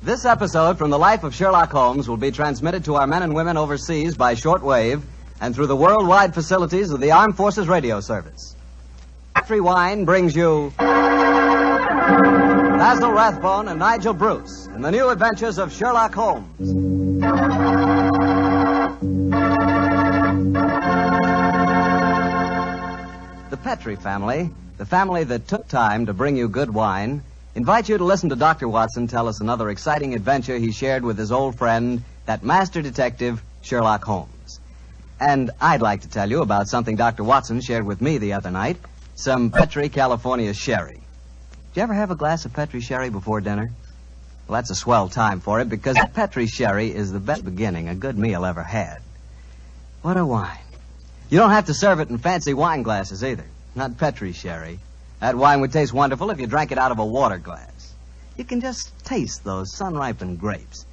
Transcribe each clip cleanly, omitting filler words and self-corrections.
This episode from the life of Sherlock Holmes will be transmitted to our men and women overseas by shortwave and through the worldwide facilities of the Armed Forces Radio Service. Factory Wine brings you Basil Rathbone and Nigel Bruce in the new adventures of Sherlock Holmes. The Petrie family, the family that took time to bring you good wine, invite you to listen to Dr. Watson tell us another exciting adventure he shared with his old friend, that master detective, Sherlock Holmes. And I'd like to tell you about something Dr. Watson shared with me the other night, some Petrie California sherry. Did you ever have a glass of Petrie sherry before dinner? Well, that's a swell time for it, because Petrie sherry is the best beginning a good meal ever had. What a wine. You don't have to serve it in fancy wine glasses either. Not Petrie sherry. That wine would taste wonderful if you drank it out of a water glass. You can just taste those sun-ripened grapes.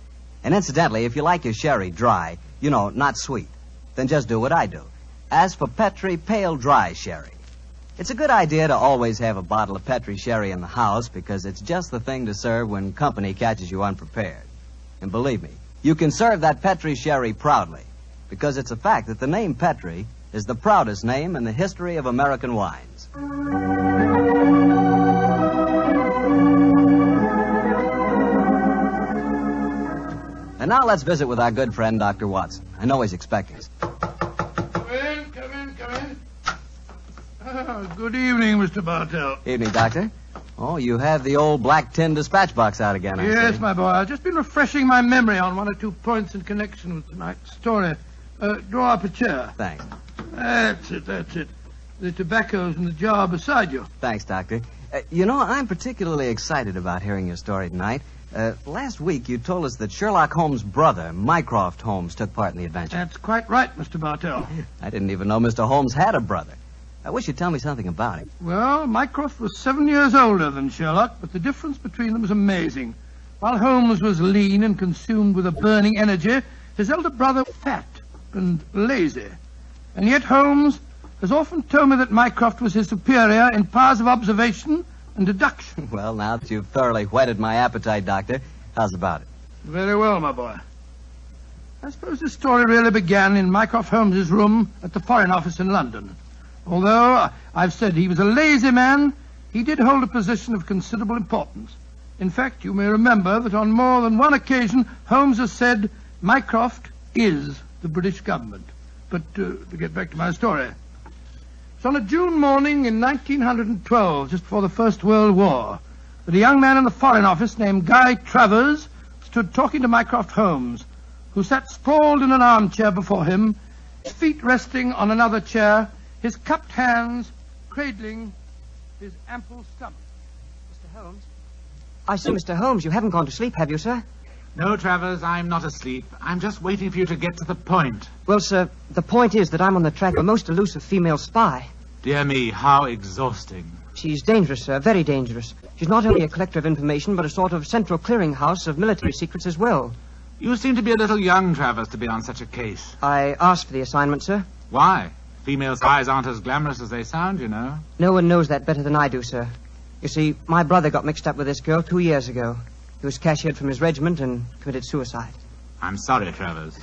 And incidentally, if you like your sherry dry, not sweet, then just do what I do. Ask for Petrie Pale Dry Sherry. It's a good idea to always have a bottle of Petrie sherry in the house because it's just the thing to serve when company catches you unprepared. And believe me, you can serve that Petrie sherry proudly because it's a fact that the name Petrie is the proudest name in the history of American wines. And now let's visit with our good friend, Dr. Watson. I know he's expecting us. Come in. Good evening, Mr. Bartell. Evening, Doctor. Oh, you have the old black tin dispatch box out again, I see. Yes, my boy. I've just been refreshing my memory on one or two points in connection with tonight's story. Draw up a chair. Thanks. That's it. The tobacco's in the jar beside you. Thanks, Doctor. I'm particularly excited about hearing your story tonight. Last week, you told us that Sherlock Holmes' brother, Mycroft Holmes, took part in the adventure. That's quite right, Mr. Bartell. I didn't even know Mr. Holmes had a brother. I wish you'd tell me something about him. Well, Mycroft was 7 years older than Sherlock, but the difference between them was amazing. While Holmes was lean and consumed with a burning energy, his elder brother was fat and lazy. And yet Holmes has often told me that Mycroft was his superior in powers of observation and deduction. Well, now that you've thoroughly whetted my appetite, Doctor, how's about it? Very well, my boy. I suppose the story really began in Mycroft Holmes's room at the Foreign Office in London. Although I've said he was a lazy man, he did hold a position of considerable importance. In fact, you may remember that on more than one occasion, Holmes has said Mycroft is the British government. But to get back to my story. It's on a June morning in 1912, just before the First World War, that a young man in the Foreign Office named Guy Travers stood talking to Mycroft Holmes, who sat sprawled in an armchair before him, his feet resting on another chair, his cupped hands cradling his ample stomach. Mr. Holmes? I say, Mr. Holmes, you haven't gone to sleep, have you, sir? No, Travers, I'm not asleep. I'm just waiting for you to get to the point. Well, sir, the point is that I'm on the track of a most elusive female spy. Dear me, how exhausting. She's dangerous, sir, very dangerous. She's not only a collector of information, but a sort of central clearinghouse of military secrets as well. You seem to be a little young, Travers, to be on such a case. I asked for the assignment, sir. Why? Female spies aren't as glamorous as they sound, you know. No one knows that better than I do, sir. You see, my brother got mixed up with this girl 2 years ago. He was cashiered from his regiment and committed suicide. I'm sorry, Travers.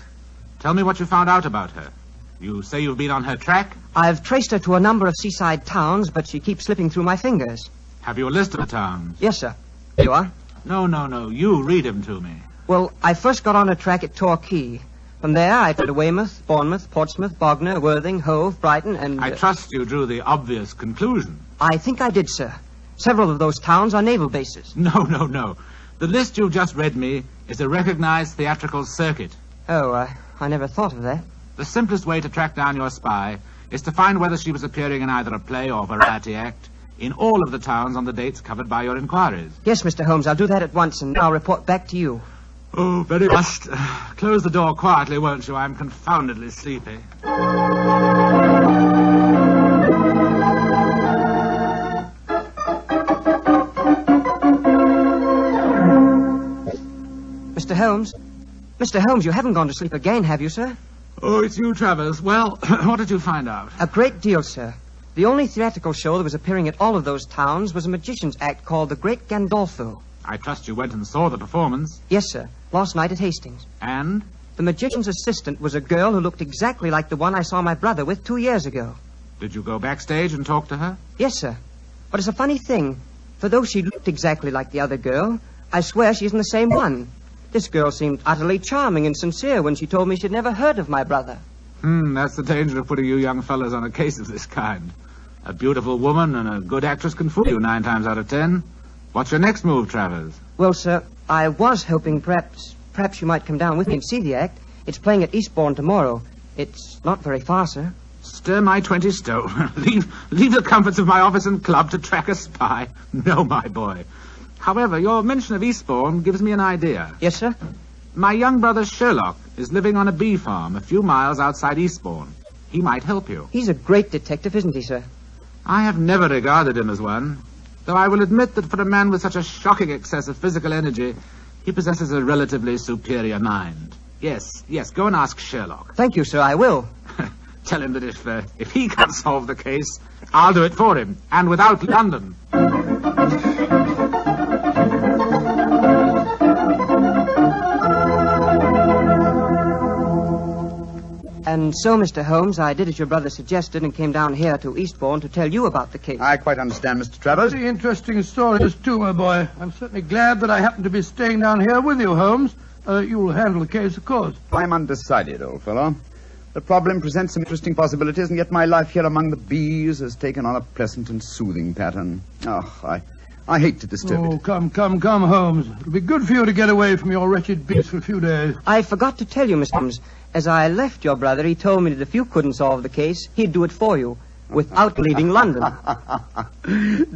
Tell me what you found out about her. You say you've been on her track? I've traced her to a number of seaside towns, but she keeps slipping through my fingers. Have you a list of the towns? Yes, sir. You are? No. You read them to me. Well, I first got on her track at Torquay. From there, I went to Weymouth, Bournemouth, Portsmouth, Bognor, Worthing, Hove, Brighton, and... I trust you drew the obvious conclusion. I think I did, sir. Several of those towns are naval bases. No. The list you've just read me is a recognized theatrical circuit. Oh, I never thought of that. The simplest way to track down your spy is to find whether she was appearing in either a play or variety act in all of the towns on the dates covered by your inquiries. Yes, Mr. Holmes, I'll do that at once, and I'll report back to you. Oh, very much. Close the door quietly, won't you? I'm confoundedly sleepy. Mr. Holmes? Mr. Holmes, you haven't gone to sleep again, have you, sir? Oh, it's you, Travers. Well, what did you find out? A great deal, sir. The only theatrical show that was appearing at all of those towns was a magician's act called The Great Gandolfo. I trust you went and saw the performance. Yes, sir. Last night at Hastings. And? The magician's assistant was a girl who looked exactly like the one I saw my brother with 2 years ago. Did you go backstage and talk to her? Yes, sir. But it's a funny thing. For though she looked exactly like the other girl, I swear she isn't the same one. This girl seemed utterly charming and sincere when she told me she'd never heard of my brother. That's the danger of putting you young fellas on a case of this kind. A beautiful woman and a good actress can fool you 9 times out of 10. What's your next move, Travers? Well, sir, I was hoping perhaps you might come down with me and see the act. It's playing at Eastbourne tomorrow. It's not very far, sir. Stir my 20 stone. leave the comforts of my office and club to track a spy. No, my boy. However, your mention of Eastbourne gives me an idea. Yes, sir? My young brother Sherlock is living on a bee farm a few miles outside Eastbourne. He might help you. He's a great detective, isn't he, sir? I have never regarded him as one, though I will admit that for a man with such a shocking excess of physical energy, he possesses a relatively superior mind. Yes, go and ask Sherlock. Thank you, sir, I will. Tell him that if he can't solve the case, I'll do it for him, and without London. And so, Mr. Holmes, I did as your brother suggested and came down here to Eastbourne to tell you about the case. I quite understand, Mr. Travers. Very interesting stories, too, my boy. I'm certainly glad that I happen to be staying down here with you, Holmes. You'll handle the case, of course. I'm undecided, old fellow. The problem presents some interesting possibilities, and yet my life here among the bees has taken on a pleasant and soothing pattern. Oh, I hate to disturb it. Oh, come, Holmes. It'll be good for you to get away from your wretched bees for a few days. I forgot to tell you, Mr. Holmes. As I left your brother, he told me that if you couldn't solve the case, he'd do it for you, without leaving London.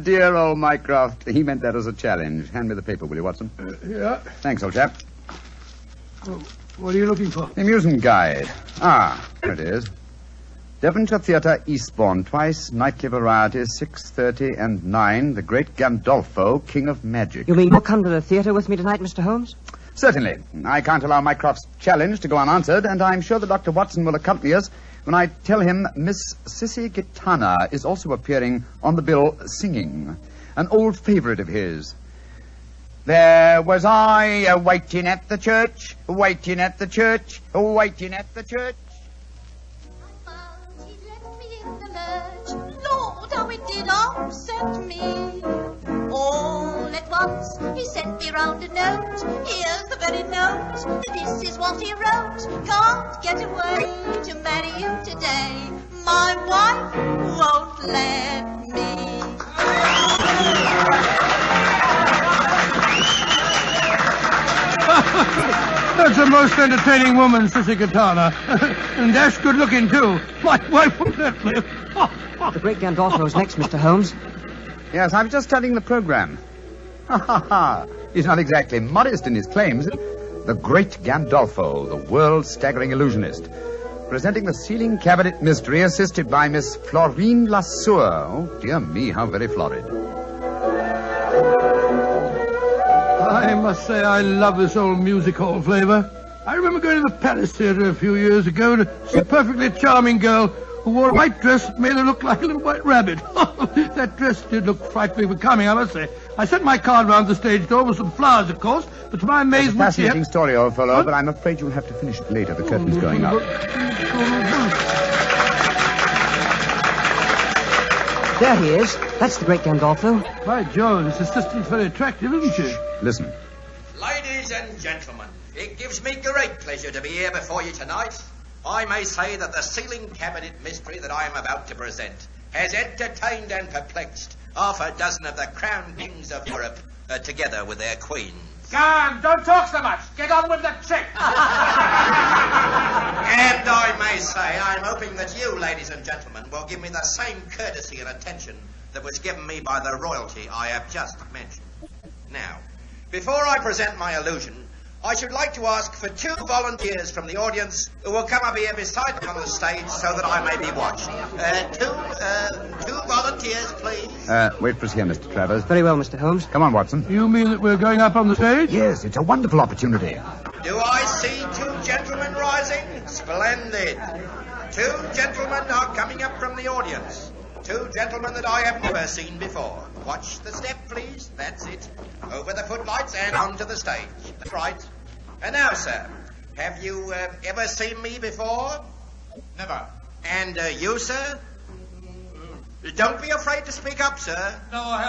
Dear old Mycroft, he meant that as a challenge. Hand me the paper, will you, Watson? Yeah. Thanks, old chap. Oh, what are you looking for? The amusement guide. There it is. Devonshire Theatre, Eastbourne, twice, nightly varieties, 6:30 and 9, the great Gandolfo, King of Magic. You mean you'll come to the theatre with me tonight, Mr. Holmes? Certainly. I can't allow Mycroft's challenge to go unanswered, and I'm sure that Dr. Watson will accompany us when I tell him Miss Sissy Gitana is also appearing on the bill singing, an old favorite of his. There was I waiting at the church, waiting at the church, waiting at the church. I found he'd left me in the lurch. Lord, how it did upset me. All at once he sent me round a note. Here's the very note. This is what he wrote. Can't get away to marry you today. My wife won't let me. That's a most entertaining woman, Sissy Gitana. And dash good looking, too. My wife won't let me. The great Gandolfo's next, Mr. Holmes. Yes, I was just studying the program. He's not exactly modest in his claims. The great Gandolfo, the world's staggering illusionist. Presenting the ceiling cabinet mystery, assisted by Miss Florine Lasseur. Oh, dear me, how very florid. I must say I love this old music hall flavor. I remember going to the Palace Theatre a few years ago to see a perfectly charming girl who wore a white dress that made her look like a little white rabbit. That dress did look frightfully becoming, I must say. I sent my card round the stage door with some flowers, of course, but to my amazement... It's a fascinating story, old fellow, but I'm afraid you'll have to finish it later. The curtain's going up. There he is. That's the great Gandolfo. By Jove, this assistant's very attractive, isn't she? Listen. Ladies and gentlemen, it gives me great pleasure to be here before you tonight. I may say that the ceiling cabinet mystery that I am about to present has entertained and perplexed half a dozen of the crown kings of Europe, together with their queens. Come, don't talk so much. Get on with the trick. And I may say, I'm hoping that you, ladies and gentlemen, will give me the same courtesy and attention that was given me by the royalty I have just mentioned. Now, before I present my illusion, I should like to ask for 2 volunteers from the audience who will come up here beside me on the stage so that I may be watched. Two volunteers, please. Wait for us here, Mr. Travers. Very well, Mr. Holmes. Come on, Watson. You mean that we're going up on the stage? Yes, it's a wonderful opportunity. Do I see 2 gentlemen rising? Splendid. 2 gentlemen are coming up from the audience. 2 gentlemen that I have never seen before. Watch the step, please. That's it. Over the footlights and onto the stage. That's right. And now, sir, have you ever seen me before? Never. And you, sir? Don't be afraid to speak up, sir. No, I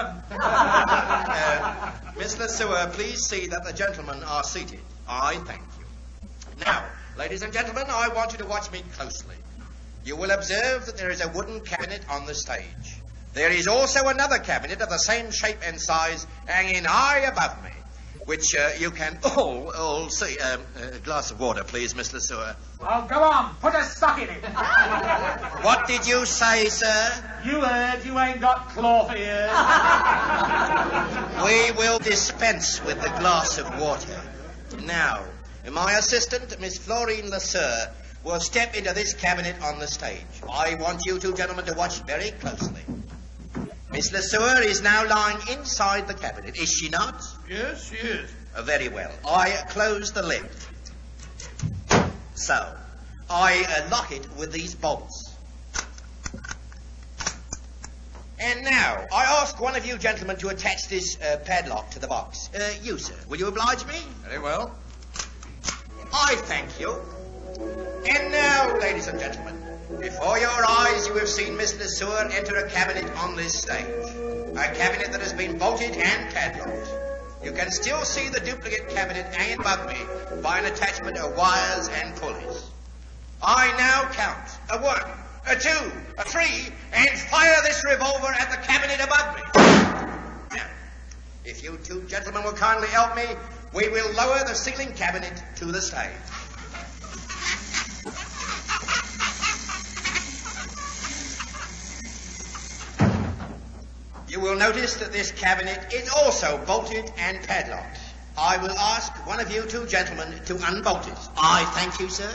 haven't. Miss Lesueur, please see that the gentlemen are seated. I thank you. Now, ladies and gentlemen, I want you to watch me closely. You will observe that there is a wooden cabinet on the stage. There is also another cabinet of the same shape and size hanging high above me, which you can all see. A glass of water, please, Miss Lesueur. Well, go on. Put a sock in it. What did you say, sir? You heard. You ain't got cloth ears. We will dispense with the glass of water. Now, my assistant, Miss Florine Lesueur, will step into this cabinet on the stage. I want you two gentlemen to watch very closely. Miss Lesueur is now lying inside the cabinet, is she not? Yes, she is. Very well. I close the lid. So, I lock it with these bolts. And now, I ask one of you gentlemen to attach this padlock to the box. You, sir, will you oblige me? Very well. I thank you. And now, ladies and gentlemen, before your eyes you have seen Miss Lesueur enter a cabinet on this stage. A cabinet that has been bolted and padlocked. You can still see the duplicate cabinet hanging above me by an attachment of wires and pulleys. I now count a 1, a 2, a 3, and fire this revolver at the cabinet above me. Now, if you two gentlemen will kindly help me, we will lower the ceiling cabinet to the stage. You will notice that this cabinet is also bolted and padlocked. I will ask one of you two gentlemen to unbolt it. I thank you, sir.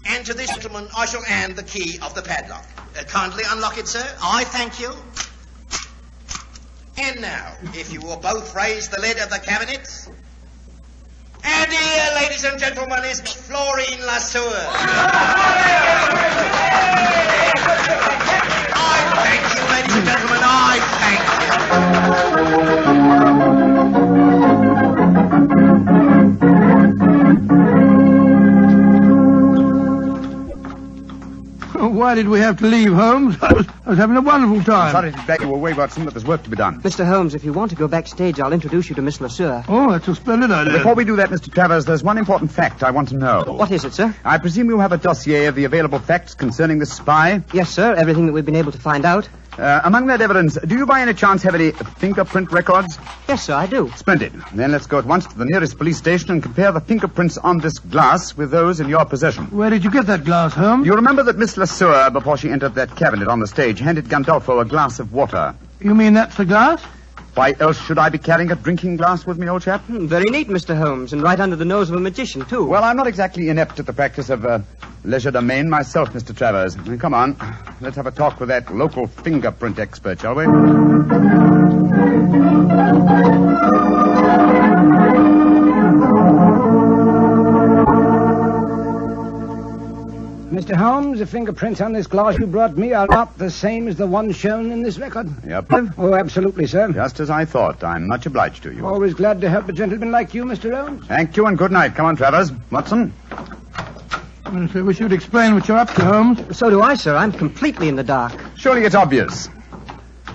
And to this gentleman, I shall hand the key of the padlock. Kindly unlock it, sir. I thank you. And now, if you will both raise the lid of the cabinet. And here, ladies and gentlemen, is Miss Florine Lesueur. I thank you, ladies and gentlemen. I thank Why did we have to leave, Holmes? I was having a wonderful time. Sorry to drag you away, Watson, but there's work to be done. Mr. Holmes, if you want to go backstage, I'll introduce you to Miss Lesueur. Oh, that's a splendid idea. Before we do that, Mr. Travers, there's one important fact I want to know. What is it, sir? I presume you have a dossier of the available facts concerning this spy? Yes, sir. Everything that we've been able to find out. Among that evidence, do you by any chance have any fingerprint records? Yes, sir, I do. Splendid. Then let's go at once to the nearest police station and compare the fingerprints on this glass with those in your possession. Where did you get that glass, Holmes? You remember that Miss Lesueur, before she entered that cabinet on the stage, handed Gandolfo a glass of water. You mean that's the glass? Why else should I be carrying a drinking glass with me, old chap? Very neat, Mr. Holmes, and right under the nose of a magician, too. Well, I'm not exactly inept at the practice of legerdemain myself, Mr. Travers. Come on, let's have a talk with that local fingerprint expert, shall we? Mr. Holmes, the fingerprints on this glass you brought me are not the same as the ones shown in this record? Yep. Oh, absolutely, sir. Just as I thought. I'm much obliged to you. Always glad to help a gentleman like you, Mr. Holmes. Thank you and good night. Come on, Travers. Watson? Well, sir, we should explain what you're up to, Holmes. So do I, sir. I'm completely in the dark. Surely it's obvious.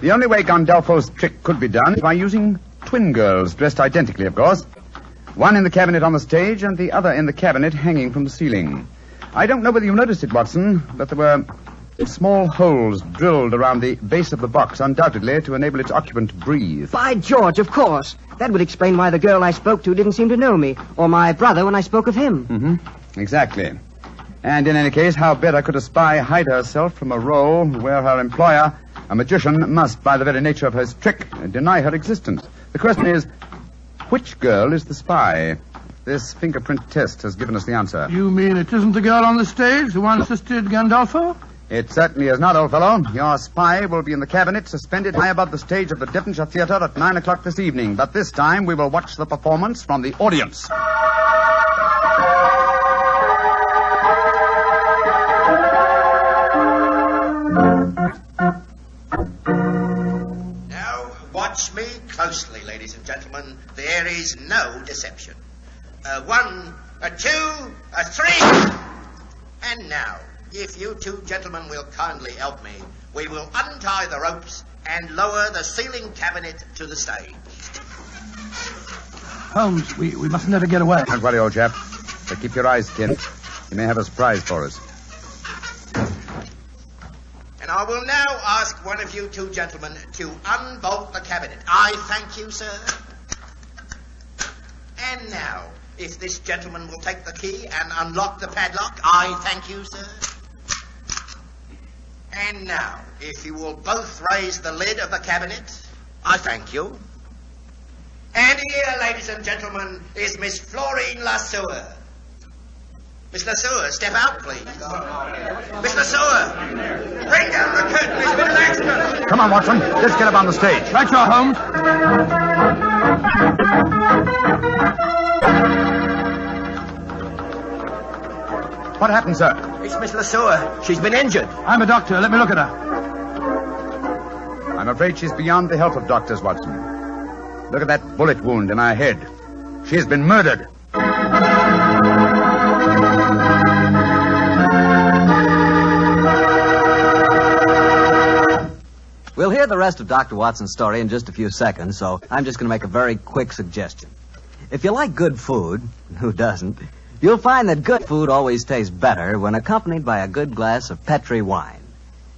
The only way Gandolfo's trick could be done is by using twin girls, dressed identically, of course. One in the cabinet on the stage and the other in the cabinet hanging from the ceiling. I don't know whether you noticed it, Watson, but there were small holes drilled around the base of the box, undoubtedly to enable its occupant to breathe. By George, of course. That would explain why the girl I spoke to didn't seem to know me, or my brother when I spoke of him. Mm-hmm. Exactly. And in any case, how better could a spy hide herself from a role where her employer, a magician, must, by the very nature of his trick, deny her existence? The question is, which girl is the spy? This fingerprint test has given us the answer. You mean it isn't the girl on the stage, the one who assisted Gandolfo? It certainly is not, old fellow. Your spy will be in the cabinet, suspended high above the stage of the Devonshire Theatre at 9 o'clock this evening. But this time, we will watch the performance from the audience. watch me closely, ladies and gentlemen. There is no deception. 1, 2, 3. And now, if you two gentlemen will kindly help me, we will untie the ropes and lower the ceiling cabinet to the stage. Holmes, we mustn't let her get away. Don't worry, old chap. But keep your eyes skinned. You may have a surprise for us. And I will now ask one of you two gentlemen to unbolt the cabinet. I thank you, sir. And now, if this gentleman will take the key and unlock the padlock, I thank you, sir. And now, if you will both raise the lid of the cabinet, I thank you. And here, ladies and gentlemen, is Miss Florine Lesueur. Miss Lesueur, step out, please. Miss Lesueur, bring down the curtain. There's been an accident. Come on, Watson. Let's get up on the stage. Right, your Holmes. What happened, sir? It's Miss Lesueur. She's been injured. I'm a doctor. Let me look at her. I'm afraid she's beyond the help of doctors, Watson. Look at that bullet wound in her head. She has been murdered. We'll hear the rest of Dr. Watson's story in just a few seconds, so I'm just going to make a very quick suggestion. If you like good food, who doesn't, you'll find that good food always tastes better when accompanied by a good glass of Petri wine.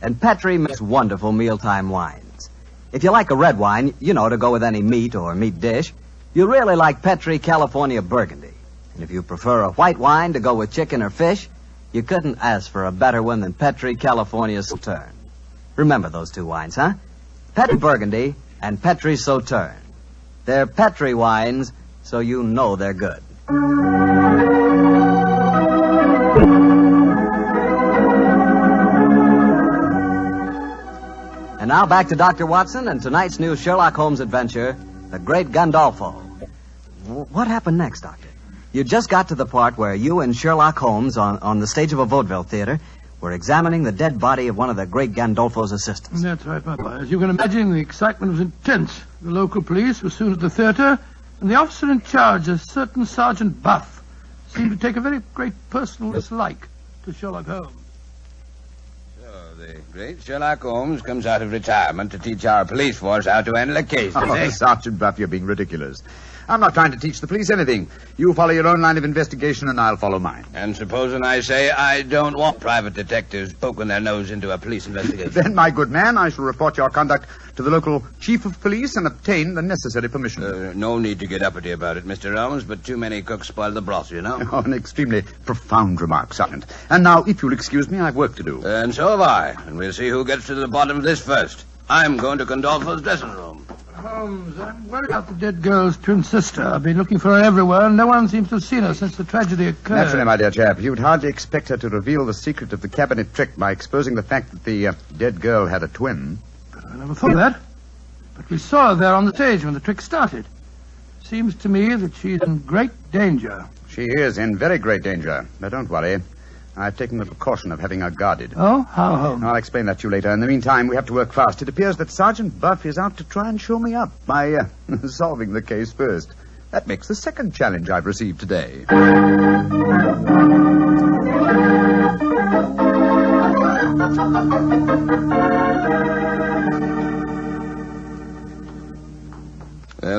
And Petri makes wonderful mealtime wines. If you like a red wine, you know, to go with any meat or meat dish, you'll really like Petri California Burgundy. And if you prefer a white wine to go with chicken or fish, you couldn't ask for a better one than Petri California Sauterne. Remember those two wines, huh? Petri Burgundy and Petri Sauterne. They're Petri wines, so you know they're good. And now back to Dr. Watson and tonight's new Sherlock Holmes adventure, The Great Gandolfo. What happened next, Doctor? You just got to the part where you and Sherlock Holmes on the stage of a vaudeville theater were examining the dead body of one of the great Gandolfo's assistants. That's right, my boy. As you can imagine, the excitement was intense. The local police were soon at the theater, and the officer in charge, a certain Sergeant Buff, seemed to take a very great personal dislike to Sherlock Holmes. So the great Sherlock Holmes comes out of retirement to teach our police force how to handle a case, does he? Sergeant Buff, you're being ridiculous. I'm not trying to teach the police anything. You follow your own line of investigation, and I'll follow mine. And supposing I say I don't want private detectives poking their nose into a police investigation? Then, my good man, I shall report your conduct to the local chief of police and obtain the necessary permission. No need to get uppity about it, Mr. Holmes, but too many cooks spoil the broth, you know. Oh, an extremely profound remark, Sergeant. And now, if you'll excuse me, I've work to do. And so have I, and we'll see who gets to the bottom of this first. I'm going to Gandolfo's dressing room. Holmes, I'm worried about the dead girl's twin sister. I've been looking for her everywhere, and no one seems to have seen her since the tragedy occurred. Naturally, my dear chap, you'd hardly expect her to reveal the secret of the cabinet trick by exposing the fact that the dead girl had a twin. I never thought of that. But we saw her there on the stage when the trick started. Seems to me that she's in great danger. She is in very great danger. But don't worry. I've taken the precaution of having her guarded. Oh? How, Holmes? I'll explain that to you later. In the meantime, we have to work fast. It appears that Sergeant Buff is out to try and show me up by solving the case first. That makes the second challenge I've received today. Well,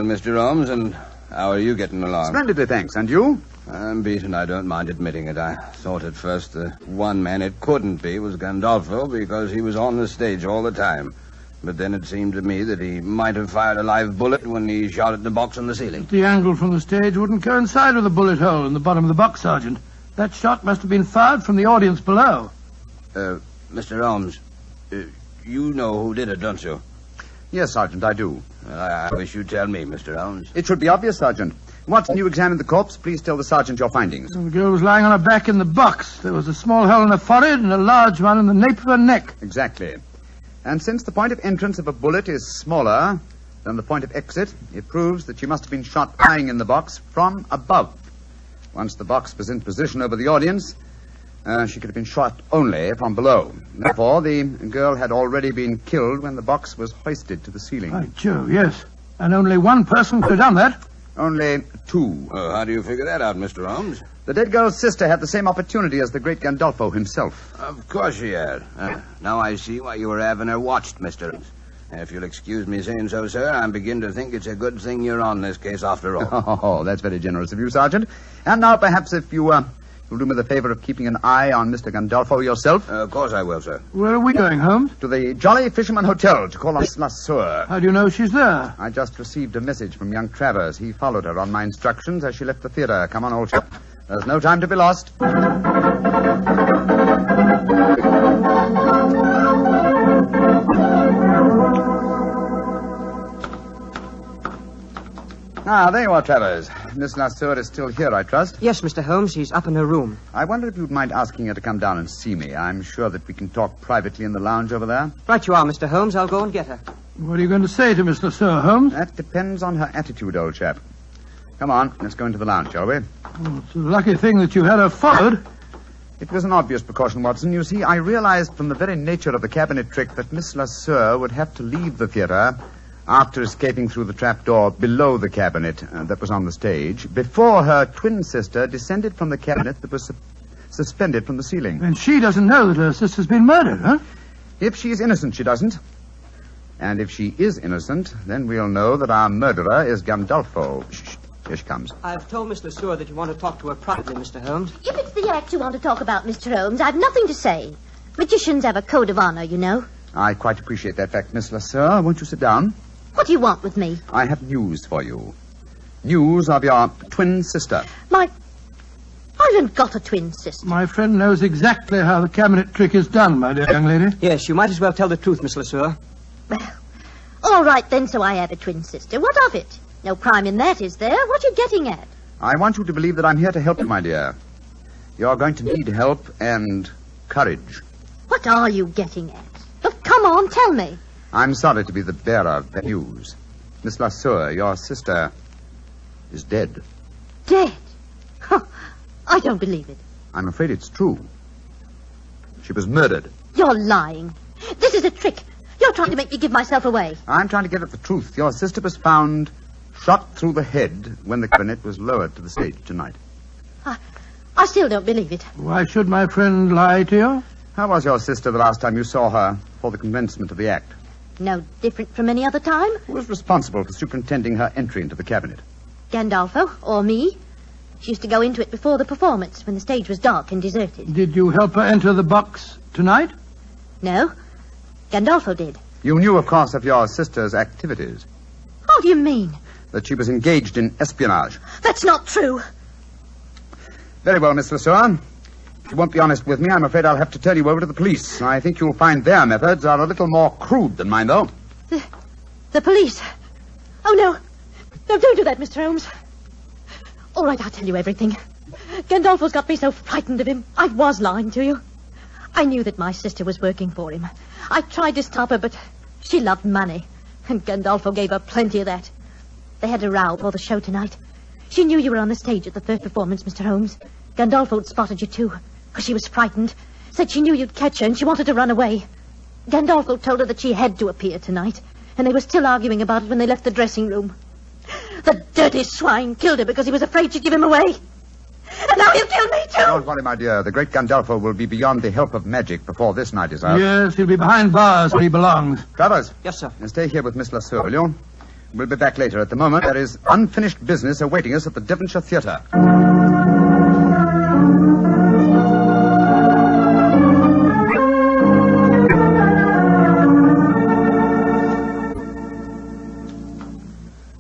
Mr. Holmes, and how are you getting along? Splendidly, thanks. And you? I'm beaten, I don't mind admitting it. I thought at first the one man it couldn't be was Gandolfo because he was on the stage all the time. But then it seemed to me that he might have fired a live bullet when he shot at the box on the ceiling. The angle from the stage wouldn't coincide with the bullet hole in the bottom of the box, Sergeant. That shot must have been fired from the audience below. Mr. Holmes, you know who did it, don't you? Yes, Sergeant, I do. Well, I wish you'd tell me, Mr. Holmes. It should be obvious, Sergeant. Watson, you examined the corpse. Please tell the sergeant your findings. The girl was lying on her back in the box. There was a small hole in her forehead and a large one in the nape of her neck. Exactly. And since the point of entrance of a bullet is smaller than the point of exit, it proves that she must have been shot lying in the box from above. Once the box was in position over the audience, She could have been shot only from below. Therefore, the girl had already been killed when the box was hoisted to the ceiling. By Jove, yes. And only one person could have done that. Only two. Well, how do you figure that out, Mr. Holmes? The dead girl's sister had the same opportunity as the great Gandolfo himself. Of course she had. Now I see why you were having her watched, Mr. Holmes. If you'll excuse me saying so, sir, I begin to think it's a good thing you're on this case after all. Oh, that's very generous of you, Sergeant. And now, perhaps, if you'll do me the favor of keeping an eye on Mr. Gandolfo yourself. Of course I will, sir. Where are we going, Holmes? To the Jolly Fisherman Hotel to call on Miss Lasseur. How do you know she's there? I just received a message from young Travers. He followed her on my instructions as she left the theater. Come on, old chap. There's no time to be lost. Ah, there you are, Travers. Miss Lasseur is still here, I trust. Yes, Mr. Holmes. She's up in her room. I wonder if you'd mind asking her to come down and see me. I'm sure that we can talk privately in the lounge over there. Right you are, Mr. Holmes. I'll go and get her. What are you going to say to Miss Lasseur, Holmes? That depends on her attitude, old chap. Come on, let's go into the lounge, shall we? Oh, it's a lucky thing that you had her followed. It was an obvious precaution, Watson. You see, I realized from the very nature of the cabinet trick that Miss Lasseur would have to leave the theater after escaping through the trapdoor below the cabinet that was on the stage, before her twin sister descended from the cabinet that was suspended from the ceiling. And she doesn't know that her sister's been murdered, huh? If she is innocent, she doesn't. And if she is innocent, then we'll know that our murderer is Gandolfo. Shh. Here she comes. I've told Miss Lasseur that you want to talk to her privately, Mr. Holmes. If it's the act you want to talk about, Mr. Holmes, I've nothing to say. Magicians have a code of honor, you know. I quite appreciate that fact, Miss Lasseur. Won't you sit down? What do you want with me? I have news for you. News of your twin sister. I haven't got a twin sister. My friend knows exactly how the cabinet trick is done, my dear young lady. Yes, you might as well tell the truth, Miss Lasseur. Well, all right then, so I have a twin sister. What of it? No crime in that, is there? What are you getting at? I want you to believe that I'm here to help you, my dear. You're going to need help and courage. What are you getting at? Look, come on, tell me. I'm sorry to be the bearer of that news. Miss Lasseur, your sister is dead. Dead? Huh. I don't believe it. I'm afraid it's true. She was murdered. You're lying. This is a trick. You're trying to make me give myself away. I'm trying to get at the truth. Your sister was found shot through the head when the cabinet was lowered to the stage tonight. I still don't believe it. Why should my friend lie to you? How was your sister the last time you saw her for the commencement of the act? No different from any other time. Who was responsible for superintending her entry into the cabinet? Gandolfo, or me. She used to go into it before the performance, when the stage was dark and deserted. Did you help her enter the box tonight? No. Gandolfo did. You knew, of course, of your sister's activities. How do you mean? That she was engaged in espionage. That's not true. Very well, Miss Lasseur. If you won't be honest with me, I'm afraid I'll have to turn you over to the police. I think you'll find their methods are a little more crude than mine, though. The police? Oh, no. No, don't do that, Mr. Holmes. All right, I'll tell you everything. Gandolfo's got me so frightened of him. I was lying to you. I knew that my sister was working for him. I tried to stop her, but she loved money. And Gandolfo gave her plenty of that. They had a row before the show tonight. She knew you were on the stage at the first performance, Mr. Holmes. Gandolfo had spotted you, too, because she was frightened. Said she knew you'd catch her, and she wanted to run away. Gandolfo told her that she had to appear tonight, and they were still arguing about it when they left the dressing room. The dirty swine killed her because he was afraid she'd give him away. And now he'll kill me, too. Don't worry, my dear. The great Gandolfo will be beyond the help of magic before this night is out. Yes, he'll be behind bars where he belongs. Travers. Yes, sir. Stay here with Miss Lasseur, will you? We'll be back later. At the moment, there is unfinished business awaiting us at the Devonshire Theatre.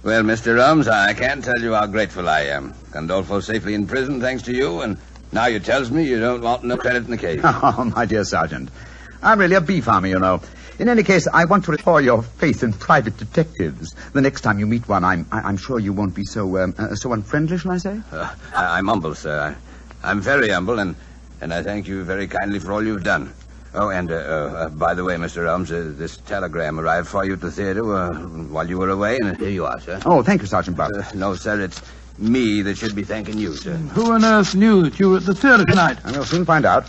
Well, Mr. Holmes, I can't tell you how grateful I am. Gandolfo's safely in prison thanks to you, and now you tells me you don't want no credit in the case. Oh, my dear Sergeant. I'm really a bee farmer, you know. In any case, I want to restore your faith in private detectives. The next time you meet one, I'm sure you won't be so unfriendly, shall I say? I'm humble, sir. I'm very humble, and I thank you very kindly for all you've done. Oh, and by the way, Mr. Holmes, this telegram arrived for you at the theater while you were away, and here you are, sir. Oh, thank you, Sergeant Bluff. No, sir, Me that should be thanking you, sir. Who on earth knew that you were at the theater tonight? And we'll soon find out.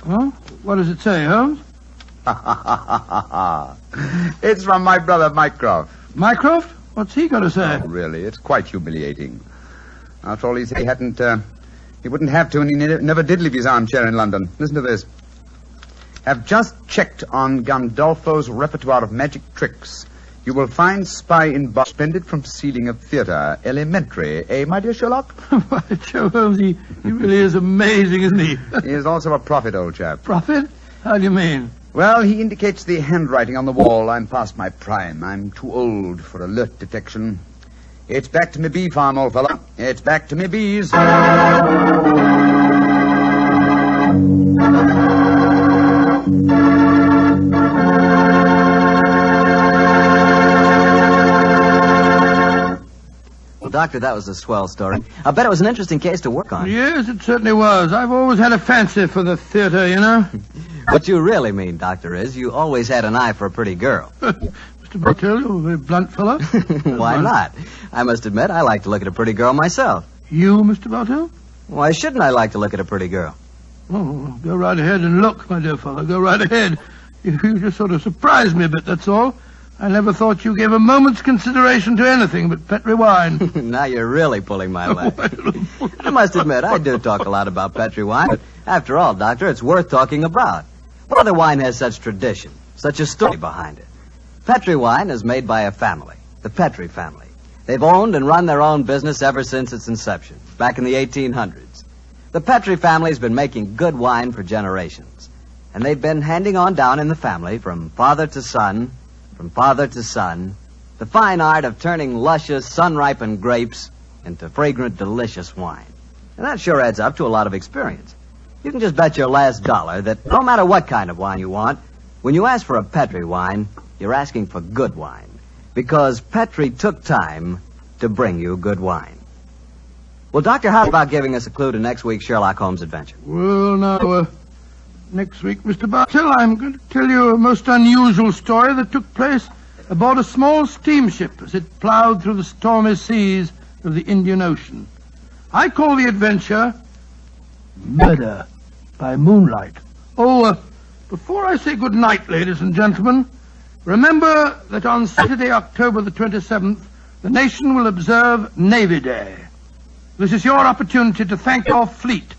Huh? What does it say, Holmes? It's from my brother, Mycroft. Mycroft? What's he got to say? Oh, really? It's quite humiliating. After all, he said he wouldn't have to, and he never did leave his armchair in London. Listen to this. Have just checked on Gandolfo's repertoire of magic tricks. You will find Spy in Box suspended from ceiling of theater. Elementary. Eh, my dear Sherlock? Why, Joe Holmes, he really is amazing, isn't he? He is also a prophet, old chap. Prophet? How do you mean? Well, he indicates the handwriting on the wall. I'm past my prime. I'm too old for alert detection. It's back to me bee farm, old fella. It's back to me bees. Doctor, that was a swell story. I bet it was an interesting case to work on. Yes, it certainly was. I've always had a fancy for the theater, you know. What you really mean, Doctor, is you always had an eye for a pretty girl. Mr. Bartell, you're a very blunt fellow. Why not? I must admit, I like to look at a pretty girl myself. You, Mr. Bartell? Why shouldn't I like to look at a pretty girl? Oh, go right ahead and look, my dear fellow. Go right ahead. You just sort of surprised me a bit, that's all. I never thought you gave a moment's consideration to anything but Petri wine. Now you're really pulling my leg. I must admit, I do talk a lot about Petri wine, but after all, Doctor, it's worth talking about. What other wine has such tradition, such a story behind it? Petri wine is made by a family, the Petri family. They've owned and run their own business ever since its inception, back in the 1800s. The Petri family's been making good wine for generations, and they've been handing on down in the family from father to son, the fine art of turning luscious, sun-ripened grapes into fragrant, delicious wine. And that sure adds up to a lot of experience. You can just bet your last dollar that no matter what kind of wine you want, when you ask for a Petri wine, you're asking for good wine. Because Petri took time to bring you good wine. Well, Doctor, how about giving us a clue to next week's Sherlock Holmes adventure? Well, now, next week, Mr. Bartell, I'm going to tell you a most unusual story that took place aboard a small steamship as it plowed through the stormy seas of the Indian Ocean. I call the adventure Murder by Moonlight. Oh, before I say good night, ladies and gentlemen, remember that on Saturday, October the 27th, the nation will observe Navy Day. This is your opportunity to thank your fleet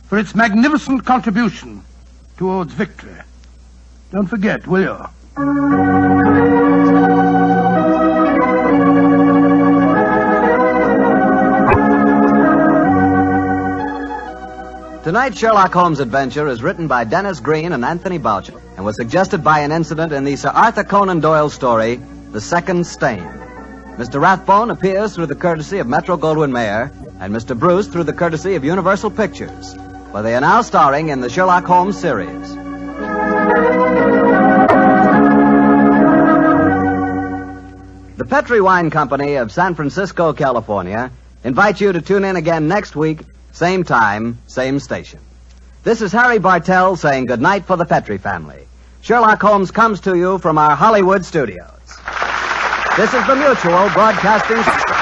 for its magnificent contribution towards victory. Don't forget, will you? Tonight's Sherlock Holmes adventure is written by Dennis Green and Anthony Boucher and was suggested by an incident in the Sir Arthur Conan Doyle story, The Second Stain. Mr. Rathbone appears through the courtesy of Metro-Goldwyn-Mayer and Mr. Bruce through the courtesy of Universal Pictures, where they are now starring in the Sherlock Holmes series. The Petri Wine Company of San Francisco, California, invites you to tune in again next week, same time, same station. This is Harry Bartell saying goodnight for the Petri family. Sherlock Holmes comes to you from our Hollywood studios. This is the Mutual Broadcasting System.